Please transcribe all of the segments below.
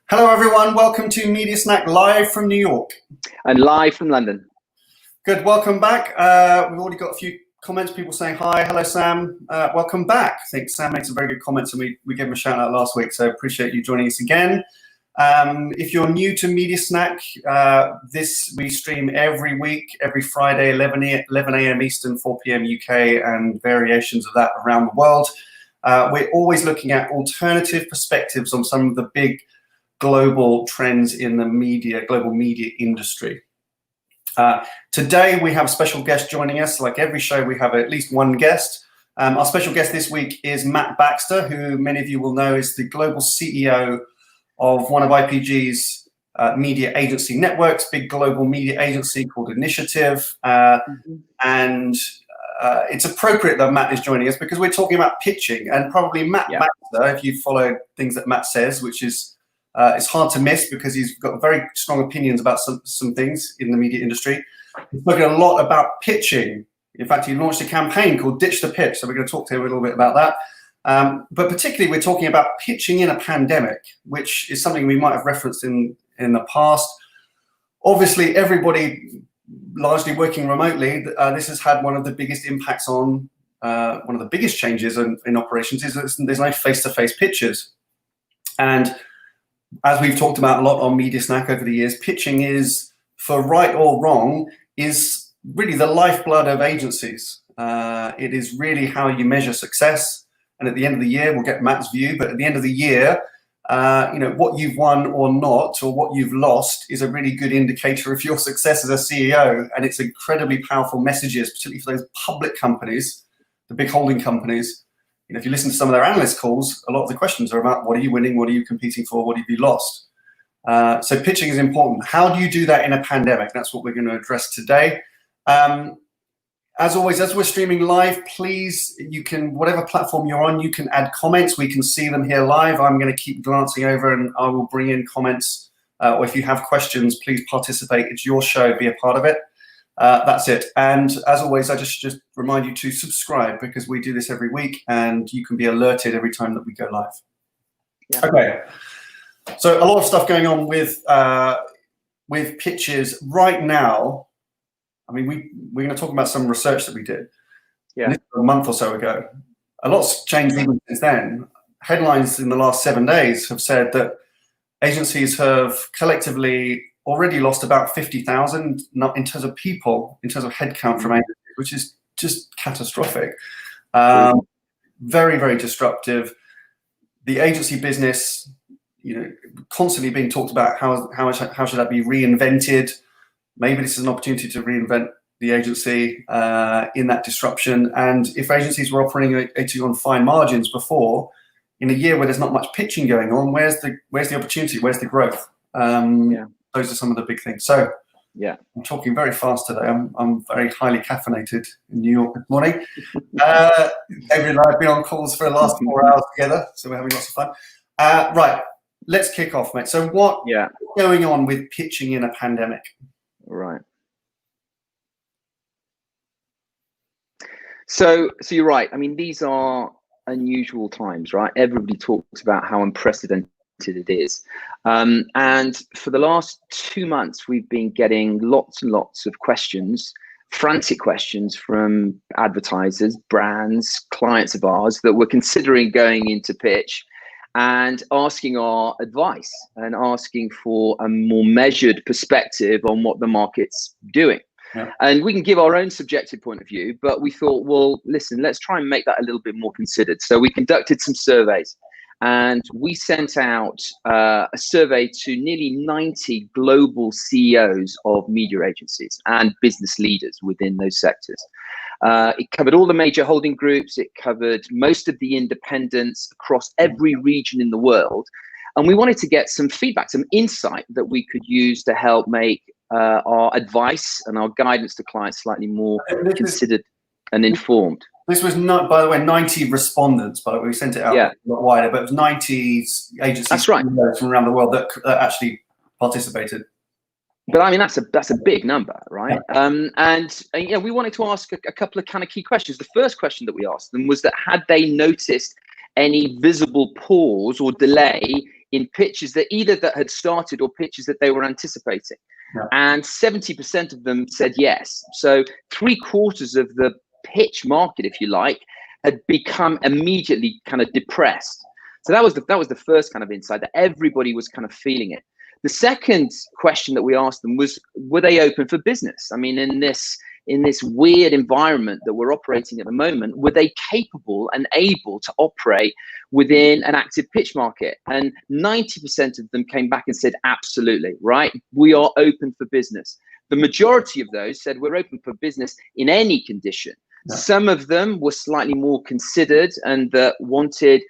Hello, everyone. Welcome to Media Snack live from New York. And live from London. Good. Welcome back. We've already got a few comments, people saying hi. Hello, Sam. Welcome back. I think Sam made some very good comments and we gave him a shout out last week, so appreciate you joining us again. If you're new to Media Snack, we stream every week, every Friday, 11 a.m. Eastern, 4 p.m. UK, and variations of that around the world. We're always looking at alternative perspectives on some of the big global trends in the global media industry. Today we have a special guest joining us. Like every show, we have at least one guest. Our special guest this week is Matt Baxter, who many of you will know is the global CEO of one of IPG's media agency networks, big global media agency called Initiative. And it's appropriate that Matt is joining us because we're talking about pitching, and probably Matt Baxter, if you follow things that Matt says, which is it's hard to miss because he's got very strong opinions about some things in the media industry. He's spoken a lot about pitching. In fact, he launched a campaign called Ditch the Pitch, so we're going to talk to him a little bit about that. But particularly, we're talking about pitching in a pandemic, which is something we might have referenced in the past. Obviously, everybody largely working remotely, this has had one of the biggest impacts on, one of the biggest changes in operations is that there's no face-to-face pitches. And as we've talked about a lot on Media Snack over the years, pitching is, for right or wrong, is really the lifeblood of agencies. It is really how you measure success. And at the end of the year, we'll get Matt's view, but at the end of the year, what you've won or not, or what you've lost, is a really good indicator of your success as a CEO. And it's incredibly powerful messages, particularly for those public companies, the big holding companies. If you listen to some of their analyst calls, a lot of the questions are about what are you winning, what are you competing for, what have you lost? So pitching is important. How do you do that in a pandemic? That's what we're going to address today. As always, as we're streaming live, please, you can, whatever platform you're on, you can add comments. We can see them here live. I'm going to keep glancing over and I will bring in comments. Or if you have questions, please participate. It's your show, be a part of it. That's it. And as always, I just remind you to subscribe because we do this every week and you can be alerted every time that we go live. Yeah. Okay. So a lot of stuff going on with pitches right now. I mean, we're going to talk about some research that we did a month or so ago. A lot's changed even since then. Headlines in the last 7 days have said that agencies have collectively already lost about 50,000 in terms of people, in terms of headcount from agencies, which is just catastrophic. Very, very disruptive. The agency business, constantly being talked about how should that be reinvented. Maybe this is an opportunity to reinvent the agency in that disruption. And if agencies were operating on fine margins before, in a year where there's not much pitching going on, where's the opportunity? Where's the growth? Those are some of the big things. So I'm talking very fast today. I'm very highly caffeinated in New York this morning. David and I have been on calls for the last 4 hours together, so we're having lots of fun. Right, let's kick off, mate. So what's going on with pitching in a pandemic? Right. So you're right. I mean, these are unusual times, right? Everybody talks about how unprecedented it is. And for the last 2 months, we've been getting lots and lots of questions, frantic questions from advertisers, brands, clients of ours that were considering going into pitch and asking our advice and asking for a more measured perspective on what the market's doing. Yeah. And we can give our own subjective point of view, but we thought, well, listen, let's try and make that a little bit more considered. So we conducted some surveys and we sent out a survey to nearly 90 global CEOs of media agencies and business leaders within those sectors. It covered all the major holding groups. It covered most of the independents across every region in the world. And we wanted to get some feedback, some insight that we could use to help make our advice and our guidance to clients slightly more considered and informed. This was not, by the way, 90 respondents, by the way, we sent it out a lot wider, but it was 90 agencies from around the world that actually participated. But I mean, that's a big number, right? Yeah. And we wanted to ask a couple of kind of key questions. The first question that we asked them was that had they noticed any visible pause or delay in pitches that had started or pitches that they were anticipating. Yeah. And 70% of them said yes. So 3/4 of the pitch market, if you like, had become immediately kind of depressed. So that was the first kind of insight, that everybody was kind of feeling it. The second question that we asked them was, were they open for business? I mean, in this weird environment that we're operating at the moment, were they capable and able to operate within an active pitch market? And 90% of them came back and said, absolutely, right? We are open for business. The majority of those said we're open for business in any condition. Yeah. Some of them were slightly more considered and wanted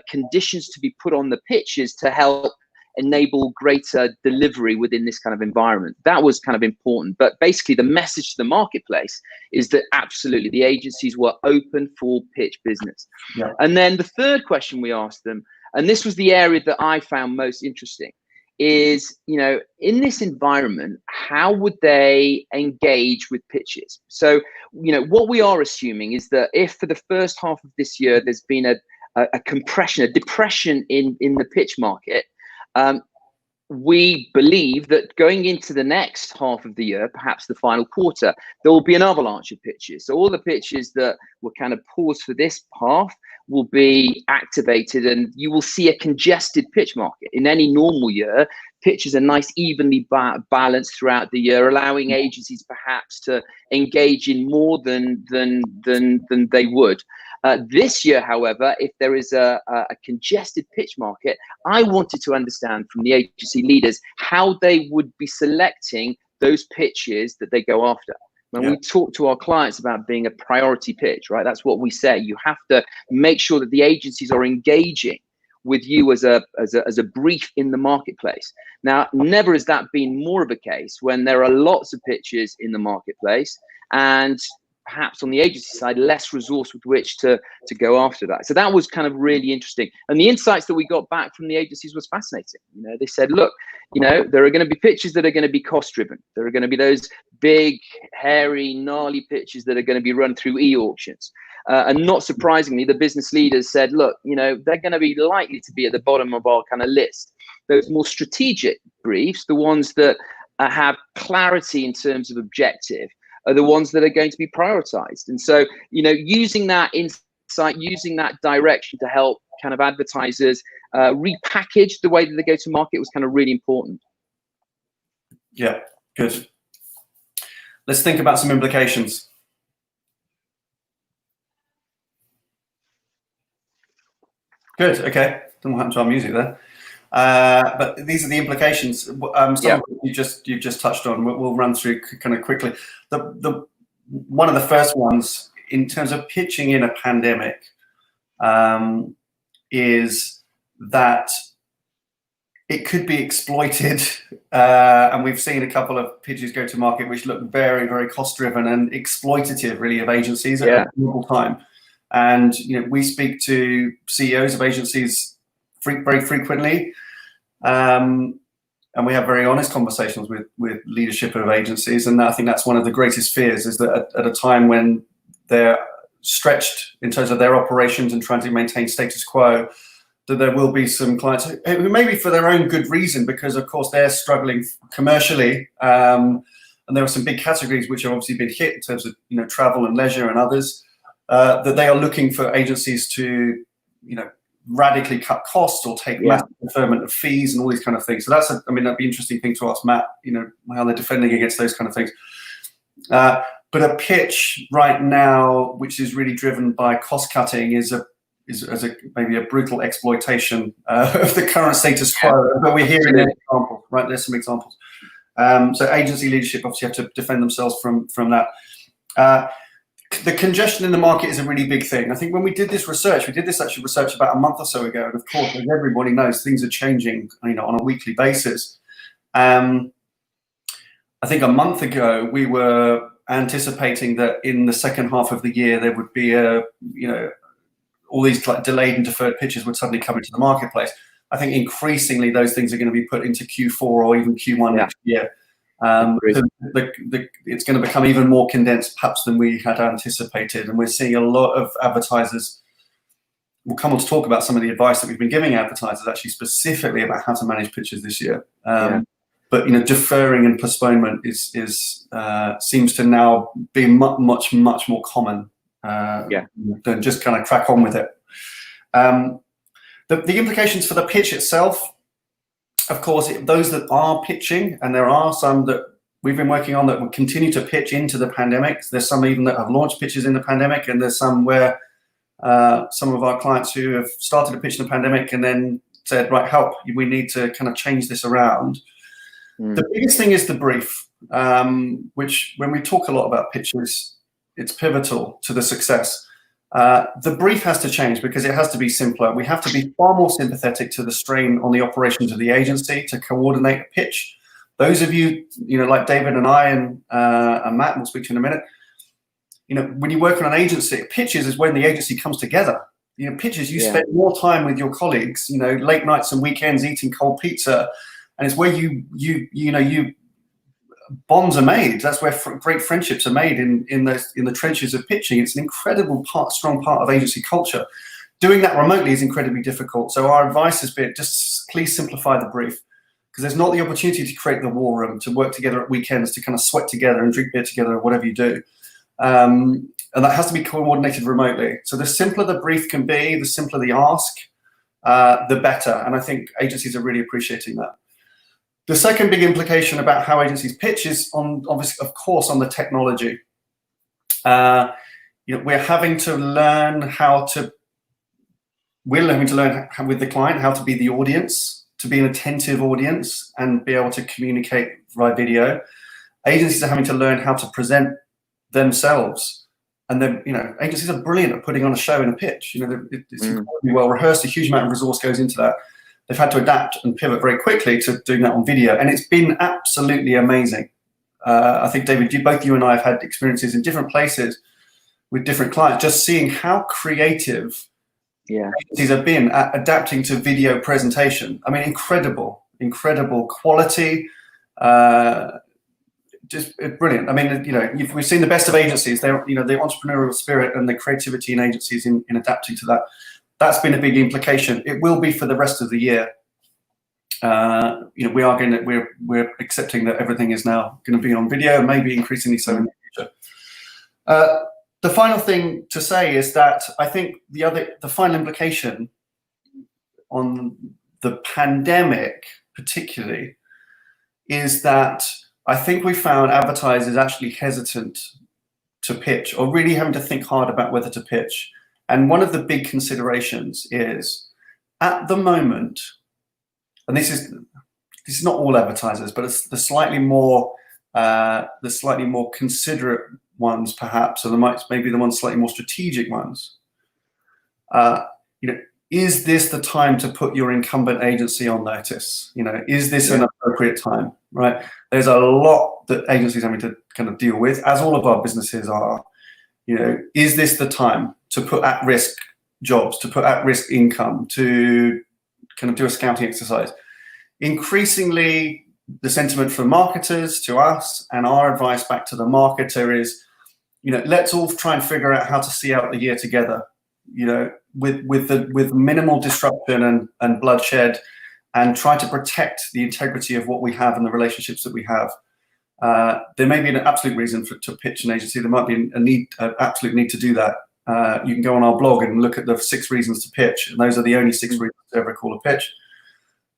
conditions to be put on the pitches to help enable greater delivery within this kind of environment. That was kind of important. But basically the message to the marketplace is that absolutely the agencies were open for pitch business. Yeah. And then the third question we asked them, and this was the area that I found most interesting, is, in this environment, how would they engage with pitches? So, what we are assuming is that if for the first half of this year, there's been a compression, a depression in the pitch market, we believe that going into the next half of the year, perhaps the final quarter, there will be an avalanche of pitches. So all the pitches that were kind of paused for this half will be activated, and you will see a congested pitch market. In any normal year, pitches are nice, evenly balanced throughout the year, allowing agencies perhaps to engage in more than they would. This year, however, if there is a congested pitch market, I wanted to understand from the agency leaders how they would be selecting those pitches that they go after. When we talk to our clients about being a priority pitch, right? That's what we say. You have to make sure that the agencies are engaging with you as a brief in the marketplace. Now, never has that been more of a case when there are lots of pitches in the marketplace, and perhaps on the agency side, less resource with which to go after that. So that was kind of really interesting. And the insights that we got back from the agencies was fascinating. They said, look, there are going to be pitches that are going to be cost driven. There are going to be those big, hairy, gnarly pitches that are going to be run through e-auctions. And not surprisingly, the business leaders said, look, they're going to be likely to be at the bottom of our kind of list. Those more strategic briefs, the ones that have clarity in terms of objective, are the ones that are going to be prioritized. And so, using that insight, using that direction to help kind of advertisers repackage the way that they go to market was kind of really important. Yeah, good. Let's think about some implications. Good, okay. Don't know what happened to our music there. But these are the implications. Some of you've just touched on. We'll run through kind of quickly. One of the first ones in terms of pitching in a pandemic is that it could be exploited, and we've seen a couple of pitches go to market which look very, very cost-driven and exploitative, really, of agencies at a normal time. And we speak to CEOs of agencies very frequently. And we have very honest conversations with leadership of agencies. And I think that's one of the greatest fears, is that at a time when they're stretched in terms of their operations and trying to maintain status quo, that there will be some clients who maybe for their own good reason, because of course they're struggling commercially. And there are some big categories which have obviously been hit in terms of travel and leisure and others, that they are looking for agencies to radically cut costs or take massive deferment of fees and all these kind of things. So that'd be an interesting thing to ask Matt, how they're defending against those kind of things. But a pitch right now, which is really driven by cost cutting, is maybe a brutal exploitation of the current status quo. But we're hearing examples, right? There's some examples. So agency leadership obviously have to defend themselves from that. The congestion in the market is a really big thing. I think when we did this research, research about a month or so ago, and of course, as everybody knows, things are changing, on a weekly basis. I think a month ago we were anticipating that in the second half of the year there would be all these delayed and deferred pitches would suddenly come into the marketplace. I think increasingly those things are going to be put into Q4 or even Q1 next year. It's going to become even more condensed perhaps than we had anticipated, and we're seeing a lot of advertisers we'll come on to talk about some of the advice that we've been giving advertisers actually specifically about how to manage pitches this year. But deferring and postponement seems to now be much more common than just kind of crack on with it. The implications for the pitch itself, of course, those that are pitching, and there are some that we've been working on that will continue to pitch into the pandemic. There's some even that have launched pitches in the pandemic, and there's some where some of our clients who have started a pitch in the pandemic and then said, right, help, we need to kind of change this around. The biggest thing is the brief, which when we talk a lot about pitches, it's pivotal to the success. The brief has to change because it has to be simpler. We have to be far more sympathetic to the strain on the operations of the agency to coordinate a pitch. Those of you, like David and I and Matt, we'll speak to in a minute, when you work on an agency, pitches is when the agency comes together. Pitches, you spend more time with your colleagues, late nights and weekends eating cold pizza. And it's where you bonds are made. That's where great friendships are made in the trenches of pitching. It's an incredible strong part of agency culture. Doing that remotely is incredibly difficult. So our advice has been just please simplify the brief, because there's not the opportunity to create the war room, to work together at weekends, to kind of sweat together and drink beer together, or whatever you do. And that has to be coordinated remotely. So the simpler the brief can be, the simpler the ask, the better. And I think agencies are really appreciating that. The second big implication about how agencies pitch is obviously, of course, on the technology. We're having to learn with the client how to be the audience, to be an attentive audience and be able to communicate via video. Agencies are having to learn how to present themselves. And then, agencies are brilliant at putting on a show in a pitch. It's incredibly well rehearsed. A huge amount of resource goes into that. They've had to adapt and pivot very quickly to doing that on video, and it's been absolutely amazing. I think, David, both you and I have had experiences in different places with different clients, just seeing how creative agencies have been at adapting to video presentation. I mean, incredible quality, just brilliant. I mean, we've seen the best of agencies. The entrepreneurial spirit and the creativity in agencies in adapting to that. That's been a big implication. It will be for the rest of the year. We're accepting that everything is now going to be on video, and maybe increasingly so in the future. The final thing to say is that I think the final implication on the pandemic, particularly, is that I think we found advertisers actually hesitant to pitch, or really having to think hard about whether to pitch. And one of the big considerations is, at the moment, and this is not all advertisers, but it's the slightly more considerate ones, perhaps, or maybe the ones slightly more strategic ones. Is this the time to put your incumbent agency on notice? Is this an appropriate time? Right? There's a lot that agencies are having to kind of deal with, as all of our businesses are. Is this the time to put at-risk jobs, to put at-risk income, to kind of do a scouting exercise? Increasingly, the sentiment from marketers to us, and our advice back to the marketer is, let's all try and figure out how to see out the year together, with minimal disruption and bloodshed, and try to protect the integrity of what we have and the relationships that we have. There may be an absolute reason to pitch an agency. There might be an absolute need to do that. You can go on our blog and look at the 6 reasons to pitch, and those are the only 6 reasons to ever call a pitch.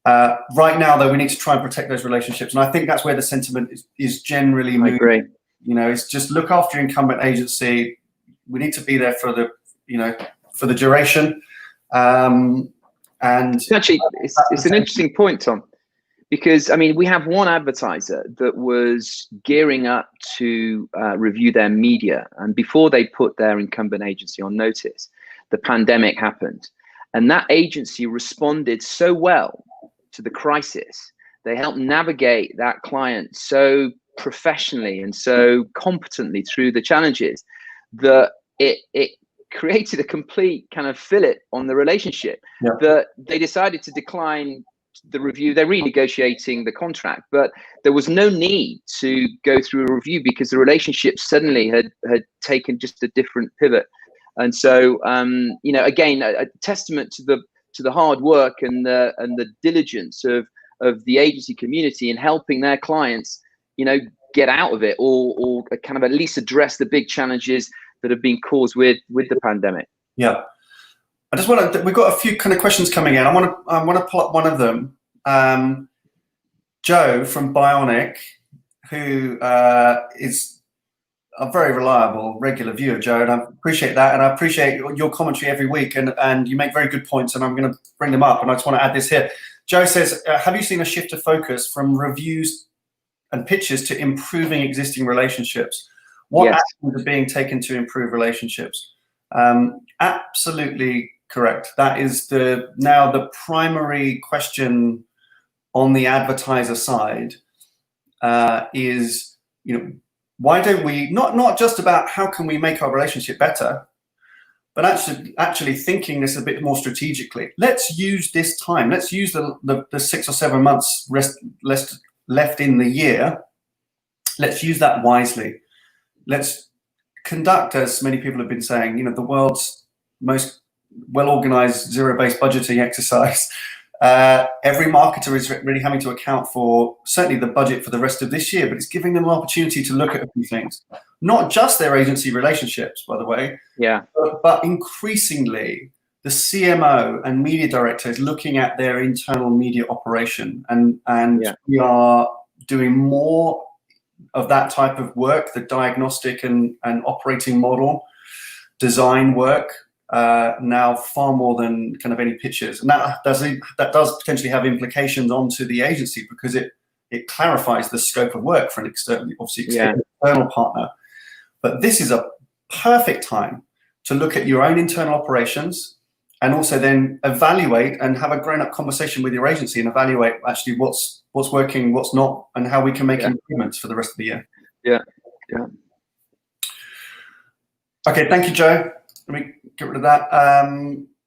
Right now, though, we need to try and protect those relationships, and I think that's where the sentiment is generally moving. I agree. It's just look after your incumbent agency. We need to be there for the duration. And actually, it's an interesting point, Tom. Because, we have one advertiser that was gearing up to review their media. And before they put their incumbent agency on notice, the pandemic happened. And that agency responded so well to the crisis. They helped navigate that client so professionally and so competently through the challenges that it created a complete kind of fillet on the relationship that they decided to decline the review. They're renegotiating the contract, but there was no need to go through a review because the relationship suddenly had taken just a different pivot. And so, you know, again, a testament to the hard work and the diligence of the agency community in helping their clients, you know, get out of it, or kind of at least address the big challenges that have been caused with the pandemic. Yeah. I just want to, we've got a few kind of questions coming in. I want to pull up one of them. Joe from Bionic, who is a very reliable, regular viewer, Joe, and I appreciate that, and I appreciate your commentary every week, and you make very good points, and I'm going to bring them up, and I just want to add this here. Joe says, have you seen a shift of focus from reviews and pitches to improving existing relationships? What actions are being taken to improve relationships? Absolutely correct. That is now the primary question on the advertiser side, is, you know, why don't we, not just about how can we make our relationship better, but actually thinking this a bit more strategically. Let's use this time. Let's use the 6 or 7 months left in the year. Let's use that wisely. Let's conduct, as many people have been saying, you know, the world's most well-organized zero-based budgeting exercise. Every marketer is really having to account for certainly the budget for the rest of this year, but it's giving them an opportunity to look at a few things, not just their agency relationships, by the way, but increasingly the CMO and media director is looking at their internal media operation, and we are doing more of that type of work, the diagnostic and operating model design work, now far more than kind of any pitches, and that does potentially have implications onto the agency, because it clarifies the scope of work for an external partner. But this is a perfect time to look at your own internal operations, and also then evaluate and have a grown-up conversation with your agency and evaluate actually what's working, what's not, and how we can make improvements for the rest of the year. Okay, thank you, Joe. Let me get rid of that.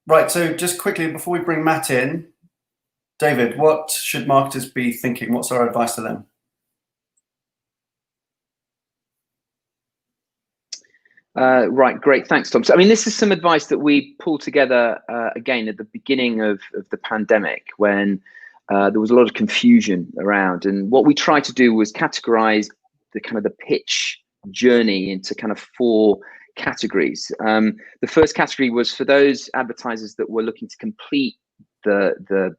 Right, so just quickly before we bring Matt in, David, what should marketers be thinking? What's our advice to them? Right, great, thanks, Tom. So, I mean, this is some advice that we pulled together again at the beginning of the pandemic, when there was a lot of confusion around, and what we tried to do was categorize the pitch journey into kind of 4 categories. The first category was for those advertisers that were looking to complete the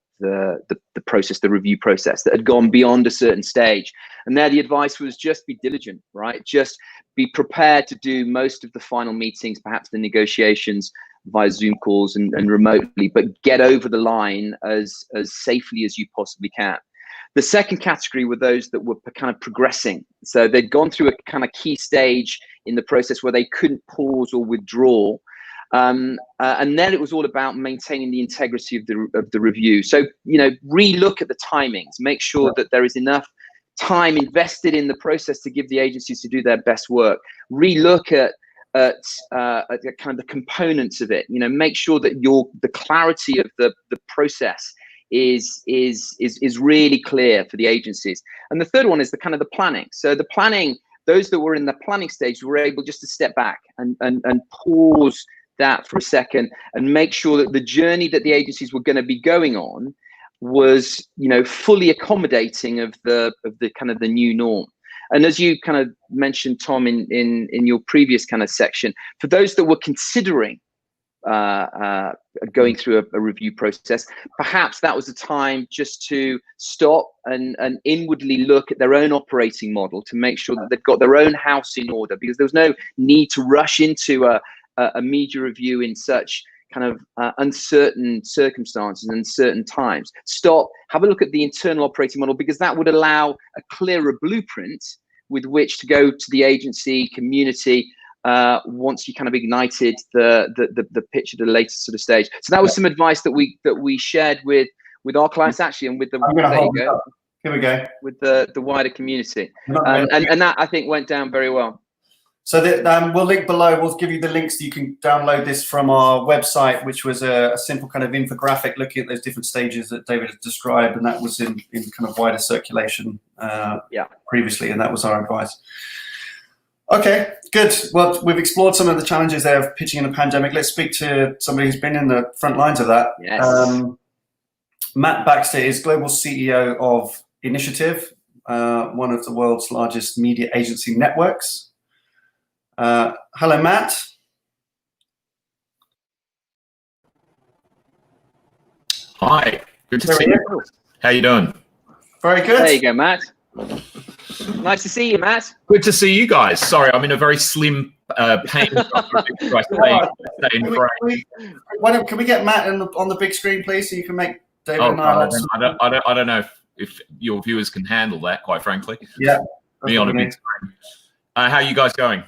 process, the review process, that had gone beyond a certain stage. And there the advice was just be diligent, right? Just be prepared to do most of the final meetings, perhaps the negotiations via Zoom calls and remotely, but get over the line as safely as you possibly can. The second category were those that were kind of progressing. So they'd gone through a kind of key stage in the process where they couldn't pause or withdraw. And then it was all about maintaining the integrity of the review. So, you know, re-look at the timings, make sure that there is enough time invested in the process to give the agencies to do their best work. Re-look at kind of the components of it. You know, make sure that the clarity of the process is really clear for the agencies. And the third one is the kind of the planning. So the planning, those that were in the planning stage were able just to step back and pause that for a second and make sure that the journey that the agencies were going to be going on was, you know, fully accommodating of the kind of the new norm. And as you kind of mentioned, Tom, in your previous kind of section, for those that were considering going through a review process, perhaps that was the time just to stop and inwardly look at their own operating model to make sure that they've got their own house in order, because there was no need to rush into a media review in such kind of uncertain circumstances and uncertain times. Stop, have a look at the internal operating model, because that would allow a clearer blueprint with which to go to the agency community once you kind of ignited the pitch at a later sort of stage. So that was some advice that we shared with our clients actually, and with the Here we go. With the wider community, and that I think went down very well. So we'll link below. We'll give you the links that you can download this from our website, which was a simple kind of infographic looking at those different stages that David has described, and that was in kind of wider circulation previously, and that was our advice. Okay, good. Well, we've explored some of the challenges there of pitching in a pandemic. Let's speak to somebody who's been in the front lines of that. Yes. Matt Baxter is Global CEO of Initiative, one of the world's largest media agency networks. Hello, Matt. Hi, good to see you. How you doing? Very good. There you go, Matt. Nice to see you, Matt. Good to see you guys. Sorry, I'm in a very slim pane. Can we get Matt on the big screen, please, so you can make David and I don't know if your viewers can handle that, quite frankly. Yeah. Me on a big screen. How are you guys going?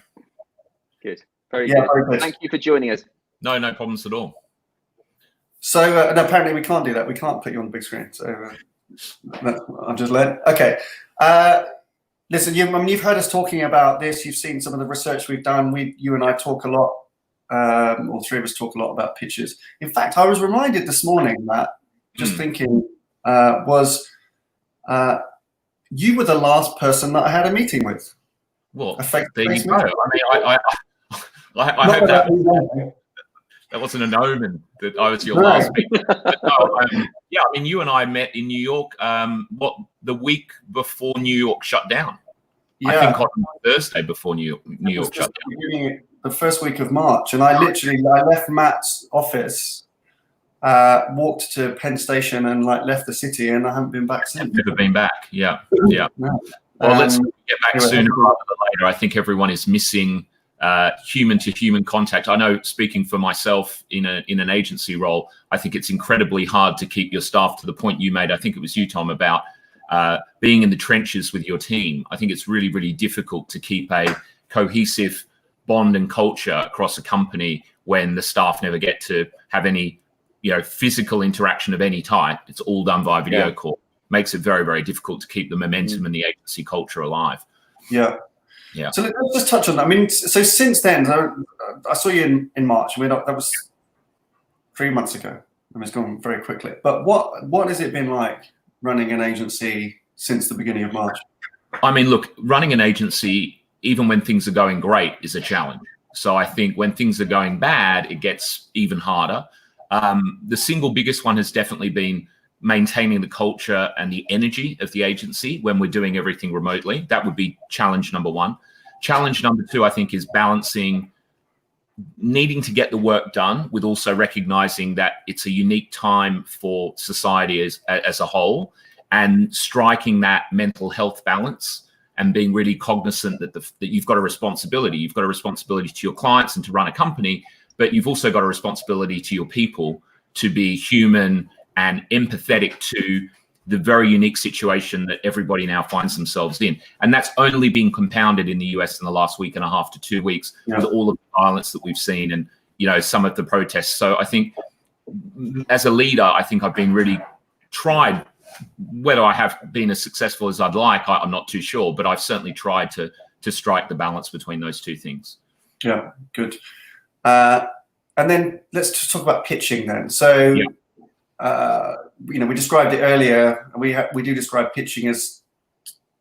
Good. Very good. Thank you for joining us. No problems at all. So no, apparently we can't do that. We can't put you on the big screen. So I'm just led. Okay. Listen, you've heard us talking about this. You've seen some of the research we've done. You and I talk a lot. All three of us talk a lot about pitches. In fact, I was reminded this morning, Matt, just thinking, you were the last person that I had a meeting with. Well, there you go. I hope that wasn't an omen that I was your last meeting. Yeah, I mean, you and I met in New York. The week before New York shut down? Yeah. I think on Thursday before New York shut down. The first week of March, and I left Matt's office, walked to Penn Station, and left the city, and I haven't been back since. Never been back. Yeah. No. Well, let's get back sooner rather than later. I think everyone is missing human-to-human contact. I know, speaking for myself in an agency role, I think it's incredibly hard to keep your staff, to the point you made. I think it was you, Tom, about being in the trenches with your team. I think it's really, really difficult to keep a cohesive bond and culture across a company when the staff never get to have any, physical interaction of any type. It's all done via video call. Makes it very, very difficult to keep the momentum and the agency culture alive. Yeah. Yeah. So let's just touch on that. I mean, so since then, I saw you in March. That was 3 months ago. I mean, it's gone very quickly. But what has it been like running an agency since the beginning of March? I mean, look, running an agency, even when things are going great, is a challenge. So I think when things are going bad, it gets even harder. The single biggest one has definitely been maintaining the culture and the energy of the agency when we're doing everything remotely. That would be challenge number one. Challenge number two, I think, is balancing needing to get the work done with also recognizing that it's a unique time for society as a whole, and striking that mental health balance and being really cognizant that you've got a responsibility. You've got a responsibility to your clients and to run a company, but you've also got a responsibility to your people to be human and empathetic to the very unique situation that everybody now finds themselves in. And that's only been compounded in the US in the last week and a half to 2 weeks with all of the violence that we've seen and, some of the protests. So I think as a leader, I think I've been really tried. Whether I have been as successful as I'd like, I'm not too sure, but I've certainly tried to strike the balance between those two things. Yeah, good. And then let's just talk about pitching then. So, we described it earlier. We do describe pitching as,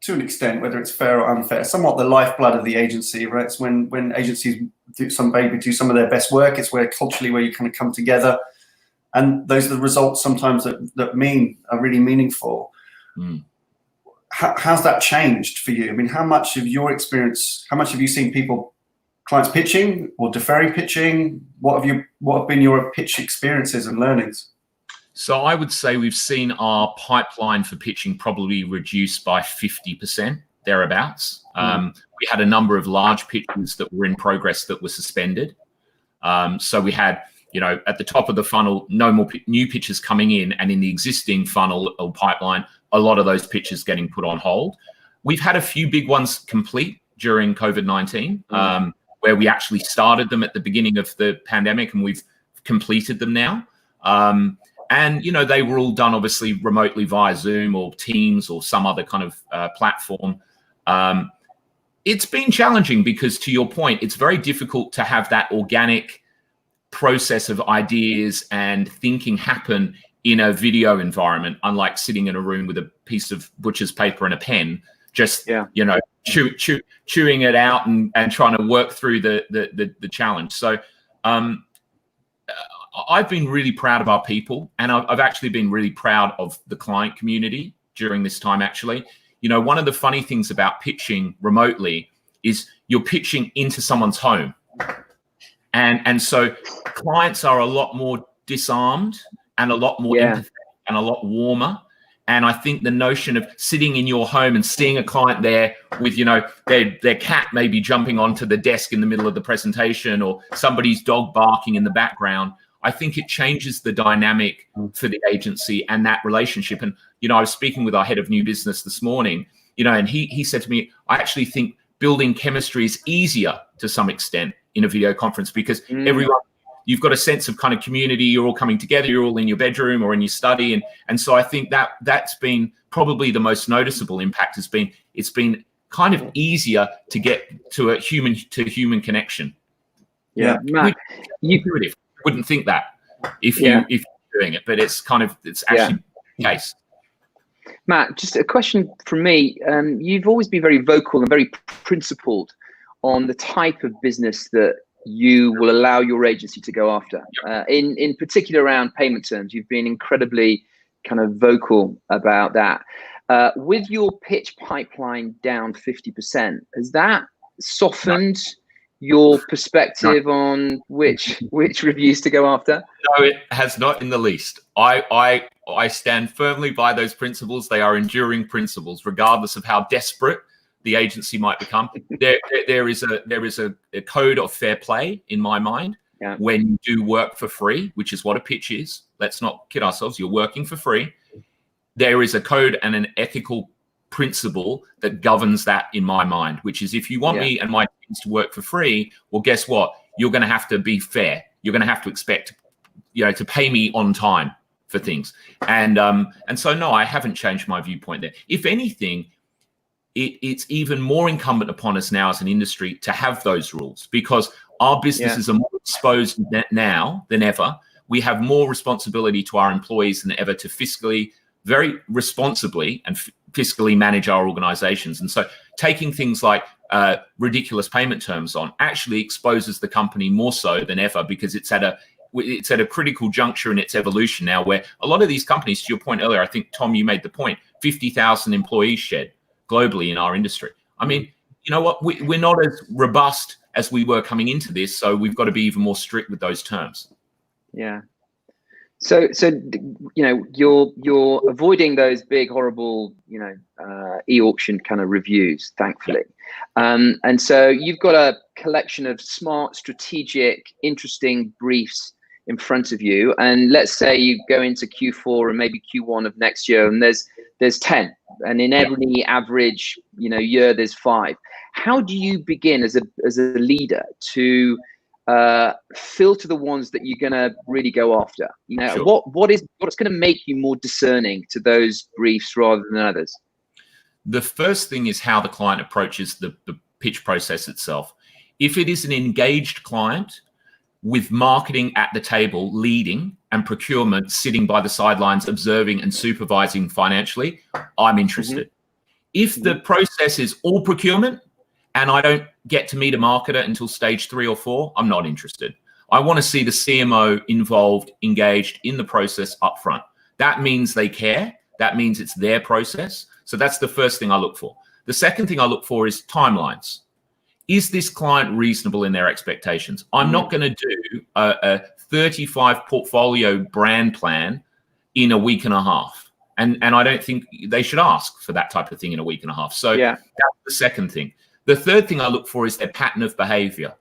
to an extent, whether it's fair or unfair, somewhat the lifeblood of the agency, right? It's when agencies do some of their best work. It's where culturally where you kind of come together, and those are the results sometimes that are really meaningful. How's that changed for you? I mean, how much of your experience? How much have you seen clients pitching or deferring pitching? What have been your pitch experiences and learnings? So I would say we've seen our pipeline for pitching probably reduced by 50%, thereabouts. We had a number of large pitches that were in progress that were suspended. So we had, at the top of the funnel, no more new pitches coming in, and in the existing funnel or pipeline, a lot of those pitches getting put on hold. We've had a few big ones complete during COVID-19, where we actually started them at the beginning of the pandemic, and we've completed them now. And, they were all done obviously remotely via Zoom or Teams or some other kind of platform. It's been challenging because, to your point, it's very difficult to have that organic process of ideas and thinking happen in a video environment, unlike sitting in a room with a piece of butcher's paper and a pen, just, chewing it out and trying to work through the challenge. So I've been really proud of our people, and I've actually been really proud of the client community during this time. Actually, one of the funny things about pitching remotely is you're pitching into someone's home, and so clients are a lot more disarmed and a lot more empathetic and a lot warmer. And I think the notion of sitting in your home and seeing a client there with, their cat maybe jumping onto the desk in the middle of the presentation, or somebody's dog barking in the background, I think it changes the dynamic for the agency and that relationship. And, I was speaking with our head of new business this morning, and he said to me, I actually think building chemistry is easier to some extent in a video conference, because you've got a sense of kind of community. You're all coming together. You're all in your bedroom or in your study. And so I think that's been probably the most noticeable impact. It's been kind of easier to get to a human connection. Yeah. Matt, you wouldn't think that if you're doing it, but it's actually the case. Matt, just a question from me. You've always been very vocal and very principled on the type of business that you will allow your agency to go after. In particular around payment terms, you've been incredibly kind of vocal about that. With your pitch pipeline down 50%, has that softened your perspective on which reviews to go after? No, it has not in the least. I stand firmly by those principles. They are enduring principles, regardless of how desperate the agency might become. There is a code of fair play in my mind. When you do work for free, which is what a pitch is. Let's not kid ourselves. You're working for free. There is a code and an ethical principle that governs that in my mind, which is, if you want me and my teams to work for free, well, guess what? You're going to have to be fair. You're going to have to expect, to pay me on time for things. And so, no, I haven't changed my viewpoint there. If anything, it's even more incumbent upon us now as an industry to have those rules, because our businesses are more exposed now than ever. We have more responsibility to our employees than ever to fiscally, very responsibly and fiscally manage our organizations. And so taking things like ridiculous payment terms on actually exposes the company more so than ever, because it's at a critical juncture in its evolution now, where a lot of these companies, to your point earlier, I think, Tom, you made the point, 50,000 employees shed globally in our industry. I mean, you know what? We're not as robust as we were coming into this, so we've got to be even more strict with those terms. Yeah. So you're avoiding those big, horrible, e-auction kind of reviews, thankfully. And so you've got a collection of smart, strategic, interesting briefs in front of you. And let's say you go into Q4 and maybe Q1 of next year, and there's 10, and in every average year there's 5. How do you begin as a leader to filter the ones that you're going to really go after? Sure. What's going to make you more discerning to those briefs rather than others? The first thing is how the client approaches the pitch process itself. If it is an engaged client with marketing at the table leading and procurement sitting by the sidelines observing and supervising financially, I'm interested. If the process is all procurement and I don't get to meet a marketer until stage 3 or 4, I'm not interested. I want to see the CMO involved, engaged in the process up front. That means they care. That means it's their process. So that's the first thing I look for. The second thing I look for is timelines. Is this client reasonable in their expectations? I'm not going to do a 35 portfolio brand plan in a week and a half. And I don't think they should ask for that type of thing in a week and a half. So that's the second thing. The third thing I look for is their pattern of behavior.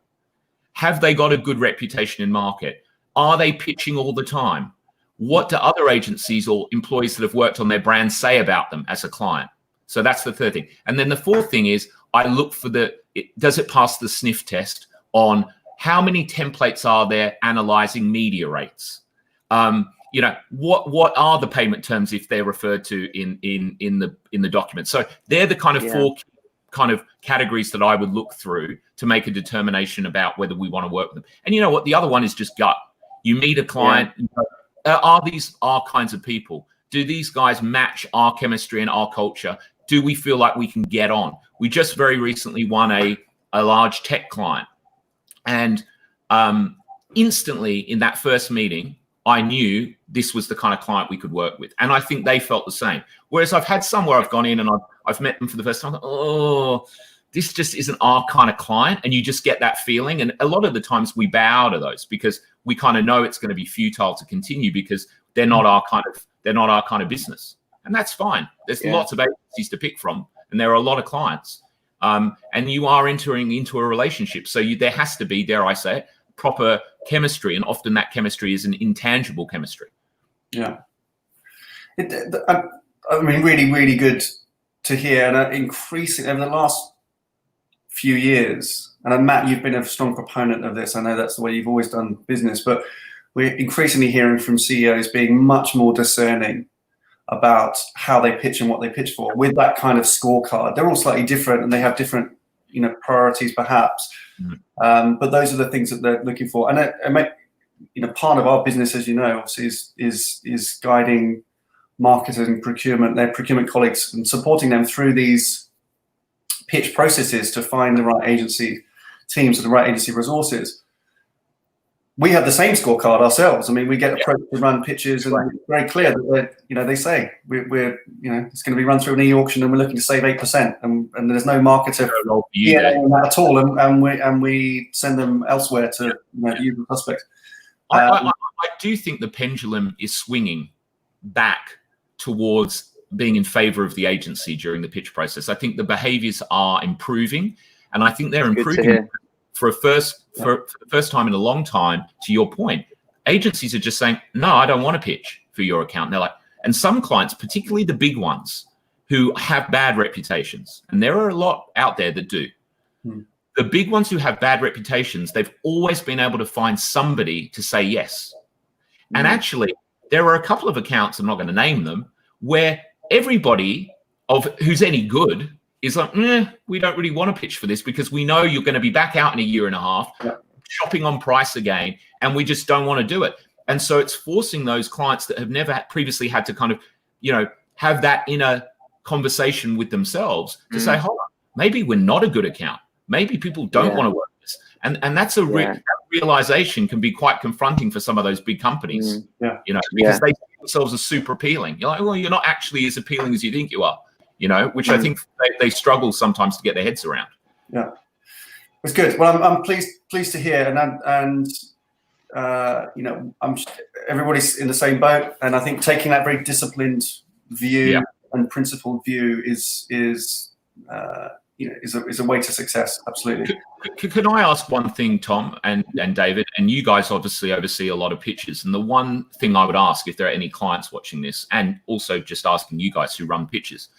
Have they got a good reputation in market? Are they pitching all the time? What do other agencies or employees that have worked on their brand say about them as a client? So that's the third thing. And then the fourth thing is I look for does it pass the sniff test on how many templates are there analyzing media rates? What are the payment terms if they're referred to in the document? So they're the kind of 4 kind of categories that I would look through to make a determination about whether we want to work with them. And you know what? The other one is just gut. You meet a client. Are these our kinds of people? Do these guys match our chemistry and our culture? do we feel like we can get on? We just very recently won a large tech client, and instantly in that first meeting, I knew this was the kind of client we could work with. And I think they felt the same. Whereas I've had some where I've gone in and I've met them for the first time. Oh, this just isn't our kind of client. And you just get that feeling. And a lot of the times we bow to those because we kind of know it's going to be futile to continue because they're not our kind of business. And that's fine. There's lots of agencies to pick from. And there are a lot of clients. And you are entering into a relationship. So there has to be, dare I say it, proper chemistry, and often that chemistry is an intangible chemistry. Yeah, I mean, really, really good to hear, and increasing over the last few years. And Matt, you've been a strong proponent of this. I know that's the way you've always done business, but we're increasingly hearing from CEOs being much more discerning about how they pitch and what they pitch for with that kind of scorecard. They're all slightly different, and they have different, priorities perhaps. But those are the things that they're looking for. And part of our business, as you know, obviously is guiding marketers and their procurement colleagues, and supporting them through these pitch processes to find the right agency teams or the right agency resources. We have the same scorecard ourselves. I mean, we get approached to run pitches, and it's very clear that they say we're it's going to be run through an e-auction, and we're looking to save 8%, and there's no marketer at all, and we send them elsewhere to use the prospect. I do think the pendulum is swinging back towards being in favor of the agency during the pitch process. I think the behaviors are improving, and I think they're improving for the first time in a long time. To your point, agencies are just saying, no, I don't want to pitch for your account. And they're like, and some clients, particularly the big ones who have bad reputations, and there are a lot out there that do. The big ones who have bad reputations, they've always been able to find somebody to say yes. And actually, there are a couple of accounts, I'm not going to name them, where everybody who's any good is like, we don't really want to pitch for this because we know you're going to be back out in a year and a half, shopping on price again, and we just don't want to do it. And so it's forcing those clients that have never previously had to kind of, have that inner conversation with themselves to say, hold on, maybe we're not a good account. Maybe people don't want to work with this. And that's that realization can be quite confronting for some of those big companies, because they see themselves as super appealing. You're like, well, you're not actually as appealing as you think you are. Which I think they struggle sometimes to get their heads around. Yeah, it's good. Well, I'm pleased to hear, and everybody's in the same boat, and I think taking that very disciplined view and principled view is a way to success. Absolutely. Could I ask one thing, Tom and David, and you guys obviously oversee a lot of pitches, and the one thing I would ask, if there are any clients watching this, and also just asking you guys who run pitches,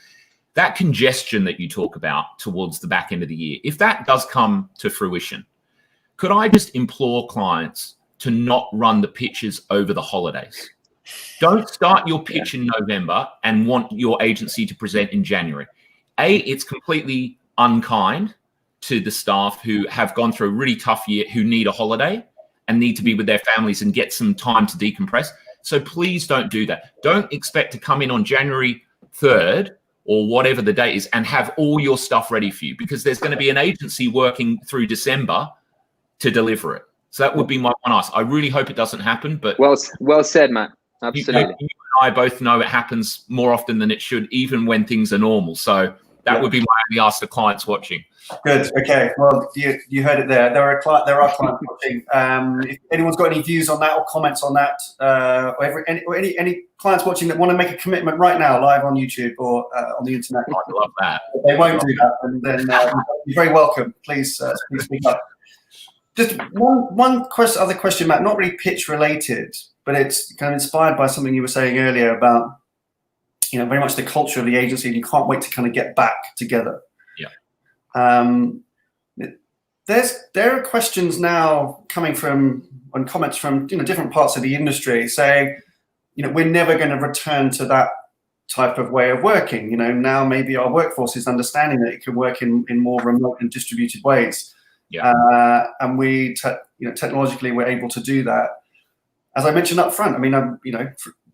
that congestion that you talk about towards the back end of the year, if that does come to fruition, could I just implore clients to not run the pitches over the holidays? Don't start your pitch in November and want your agency to present in January. It's completely unkind to the staff who have gone through a really tough year, who need a holiday and need to be with their families and get some time to decompress. So please don't do that. Don't expect to come in on January 3rd or whatever the date is and have all your stuff ready for you, because there's going to be an agency working through December to deliver it. So that would be my one ask. I really hope it doesn't happen, but well said, Matt. Absolutely. You and I both know it happens more often than it should, even when things are normal. So that would be my only ask to clients watching. Good. Okay. Well, you heard it there. There are clients watching. If anyone's got any views on that or comments on that, or any clients watching that want to make a commitment right now, live on YouTube or on the internet, I love that. They won't do that, and then you're very welcome. Please speak up. Just one other question, Matt. Not really pitch related, but it's kind of inspired by something you were saying earlier about, very much the culture of the agency, and you can't wait to kind of get back together. There are questions now coming from, and comments from different parts of the industry saying, we're never going to return to that type of way of working. Now maybe our workforce is understanding that it can work in more remote and distributed ways. And we technologically we're able to do that. As I mentioned up front, I mean,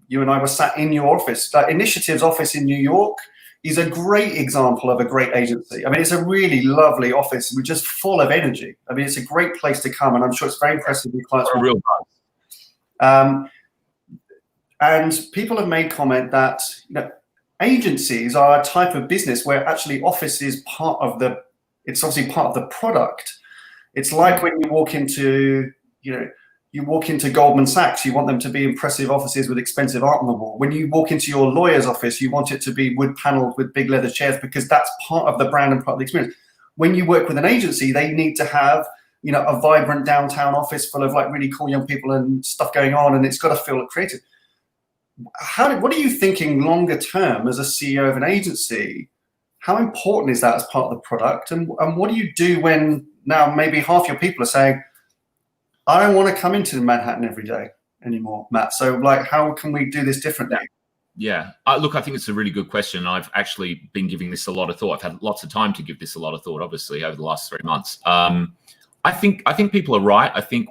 you and I were sat in your office, Initiative's office in New York. is a great example of a great agency. I mean, it's a really lovely office. We're just full of energy. I mean, it's a great place to come, and I'm sure it's very impressive with clients. Real and people have made comment that, you know, agencies are a type of business where actually office is part of the, it's obviously part of the product. It's like when you walk into, you know, you walk into Goldman Sachs, you want them to be impressive offices with expensive art on the wall. When you walk into your lawyer's office, you want it to be wood paneled with big leather chairs, because that's part of the brand and part of the experience. When you work with an agency, they need to have, you know, a vibrant downtown office full of like really cool young people and stuff going on, and it's got to feel creative. What are you thinking longer term as a CEO of an agency? How important is that as part of the product? And what do you do when now maybe half your people are saying, I don't want to come into Manhattan every day anymore, Matt? So like, how can we do this differently? Yeah, look, I think it's a really good question. I've actually been giving this a lot of thought. I've had lots of time to give this a lot of thought, obviously, over the last 3 months. I think people are right. I think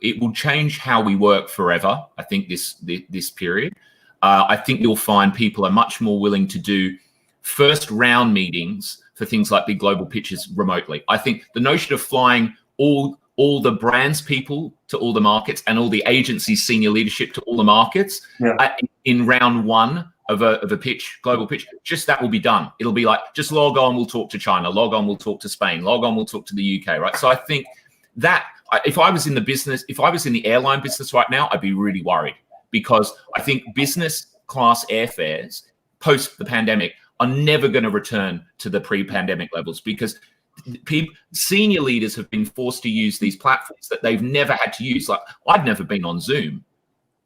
it will change how we work forever. I think this period. I think you'll find people are much more willing to do first round meetings for things like big global pitches remotely. I think the notion of flying all the brands people to all the markets and all the agencies senior leadership to all the markets in round one of a pitch, global pitch, just that will be done. It'll be like, just log on, we'll talk to China, log on, we'll talk to Spain, log on, we'll talk to the UK, right? So I think that if I was in the business, if I was in the airline business right now, I'd be really worried, because I think business class airfares post the pandemic are never going to return to the pre-pandemic levels, because senior leaders have been forced to use these platforms that they've never had to use. Like, I'd never been on Zoom,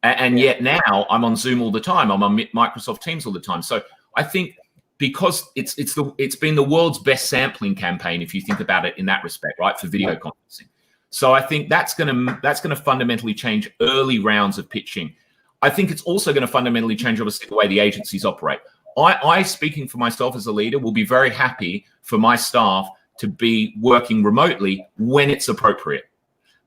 and yet now I'm on Zoom all the time. I'm on Microsoft Teams all the time. So I think because it's been the world's best sampling campaign, if you think about it in that respect, right, for video conferencing. So I think that's gonna fundamentally change early rounds of pitching. I think it's also going to fundamentally change, obviously, the way the agencies operate. I, speaking for myself as a leader, will be very happy for my staff to be working remotely when it's appropriate.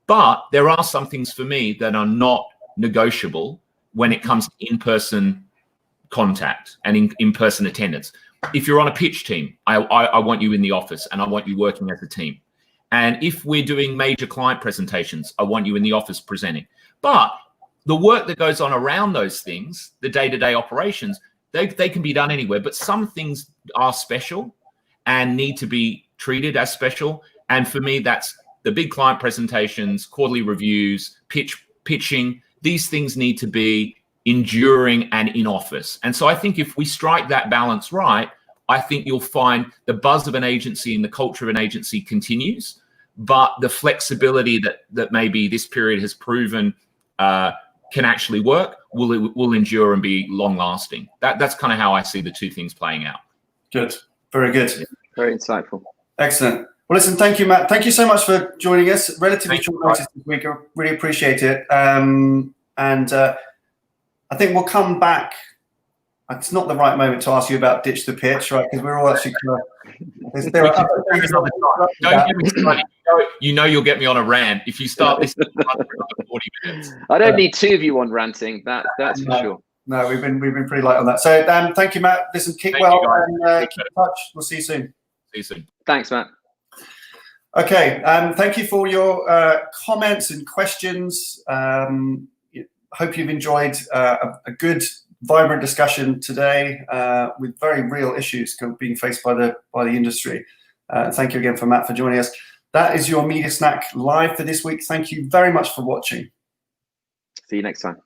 But there are some things for me that are not negotiable when it comes to in-person contact and in-person attendance. If you're on a pitch team, I want you in the office, and I want you working as a team. And if we're doing major client presentations, I want you in the office presenting. But the work that goes on around those things, the day-to-day operations, they can be done anywhere. But some things are special and need to be treated as special. And for me, that's the big client presentations, quarterly reviews, pitching. These things need to be enduring and in office. And so I think if we strike that balance right, I think you'll find the buzz of an agency and the culture of an agency continues, but the flexibility that maybe this period has proven can actually work will endure and be long lasting. That's kind of how I see the two things playing out. Good, very good, very insightful. Excellent. Well, listen, thank you, Matt. Thank you so much for joining us. Relatively short notice this week. I really appreciate it. And I think we'll come back. It's not the right moment to ask you about ditch the pitch, right? Because we're all actually kind of. Don't get me started. You know you'll get me on a rant if you start this for another 40 minutes. I don't need two of you on ranting. That's for sure. No, we've been pretty light on that. So thank you, Matt. Listen, keep well and keep in touch. We'll see you soon. See you soon. Thanks, Matt. Okay. Thank you for your comments and questions. Hope you've enjoyed a good, vibrant discussion today with very real issues being faced by the industry. Thank you again for Matt for joining us. That is your Media Snack live for this week. Thank you very much for watching. See you next time.